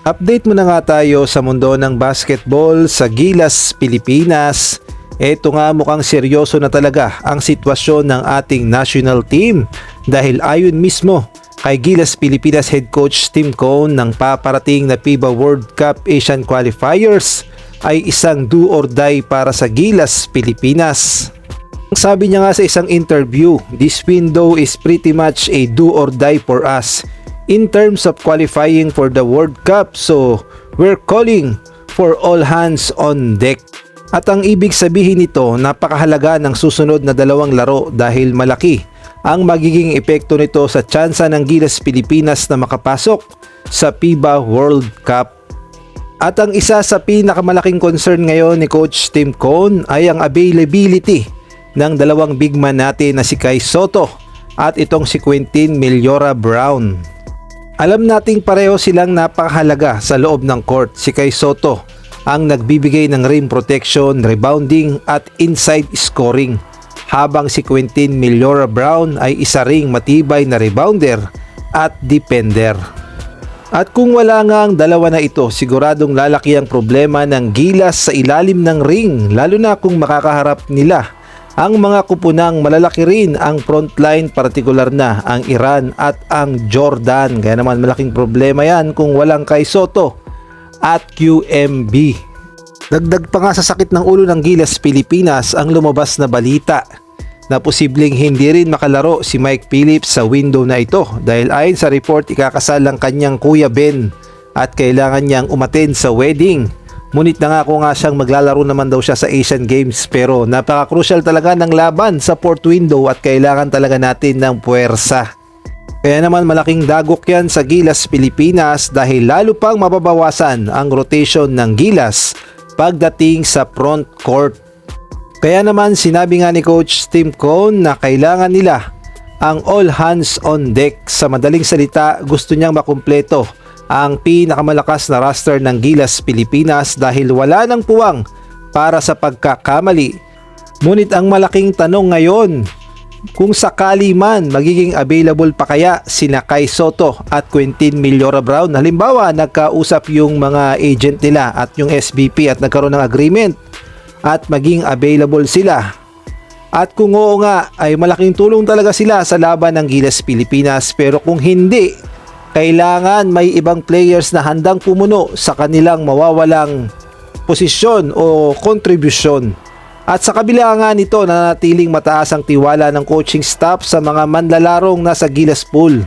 Update muna nga tayo sa mundo ng basketball sa Gilas, Pilipinas. Ito nga mukhang seryoso na talaga ang sitwasyon ng ating national team dahil ayon mismo kay Gilas Pilipinas head coach Tim Cone ng paparating na FIBA World Cup Asian Qualifiers ay isang do or die para sa Gilas Pilipinas. Sabi niya nga sa isang interview, this window is pretty much a do or die for us in terms of qualifying for the World Cup, so we're calling for all hands on deck. At ang ibig sabihin nito, napakahalaga ng susunod na dalawang laro dahil malaki ang magiging epekto nito sa tsansa ng Gilas Pilipinas na makapasok sa FIBA World Cup. At ang isa sa pinakamalaking concern ngayon ni Coach Tim Cone ay ang availability ng dalawang big man natin na si Kai Sotto at itong si Quintin Meljora-Brown. Alam nating pareho silang napakahalaga sa loob ng court. Si Kai Sotto ang nagbibigay ng rim protection, rebounding at inside scoring, habang si Quintin Meljora-Brown ay isa ring matibay na rebounder at defender. At kung wala nga ang dalawa na ito, siguradong lalaki ang problema ng Gilas sa ilalim ng ring, lalo na kung makakaharap nila ang mga kupunang malalaki rin ang frontline, partikular na ang Iran at ang Jordan. Kaya naman malaking problema yan kung walang Kai Sotto at QMB. Dagdag pa nga sa sakit ng ulo ng Gilas Pilipinas ang lumabas na balita na posibleng hindi rin makalaro si Mike Phillips sa window na ito dahil ayon sa report ikakasal ang kanyang kuya Ben at kailangan niyang umattend sa wedding. Ngunit nangako nga siyang maglalaro naman daw siya sa Asian Games, pero napaka-crucial talaga ng laban sa fourth window at kailangan talaga natin ng puwersa. Kaya naman malaking dagok yan sa Gilas Pilipinas dahil lalo pang mababawasan ang rotation ng Gilas pagdating sa front court. Kaya naman sinabi nga ni Coach Tim Cone na kailangan nila ang all hands on deck. Sa madaling salita, gusto niyang makumpleto ang pinakamalakas na roster ng Gilas Pilipinas dahil wala nang puwang para sa pagkakamali. Ngunit ang malaking tanong ngayon, kung sakali man magiging available pa kaya sina Kai Sotto at Quintin Meljora-Brown. Halimbawa, nagkausap yung mga agent nila at yung SBP at nagkaroon ng agreement at maging available sila. At kung oo nga, ay malaking tulong talaga sila sa laban ng Gilas Pilipinas, pero kung hindi, kailangan may ibang players na handang pumuno sa kanilang mawawalang posisyon o kontribusyon. At sa kabila nga nito, nanatiling mataas ang tiwala ng coaching staff sa mga manlalarong nasa Gilas pool.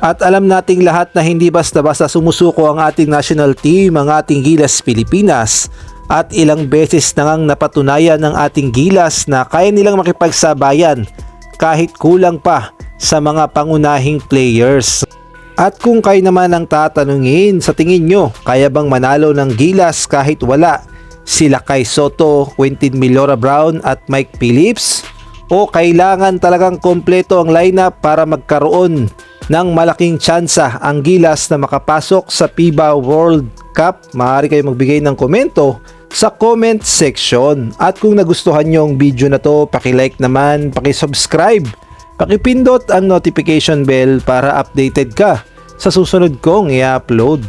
At alam nating lahat na hindi basta-basta sumusuko ang ating national team, ang ating Gilas Pilipinas. At ilang beses na ngang napatunayan ng ating Gilas na kaya nilang makipagsabayan kahit kulang pa sa mga pangunahing players. At kung kayo naman ang tatanungin, sa tingin nyo, kaya bang manalo ng Gilas kahit wala sila Kai Sotto, Quintin Meljora-Brown at Mike Phillips? O kailangan talagang kompleto ang lineup para magkaroon ng malaking tsansa ang Gilas na makapasok sa FIBA World Cup? Maaari kayo magbigay ng komento sa comment section. At kung nagustuhan nyo ang video na to, paki-like naman, paki-subscribe, pakipindot ang notification bell para updated ka sa susunod kong i-upload.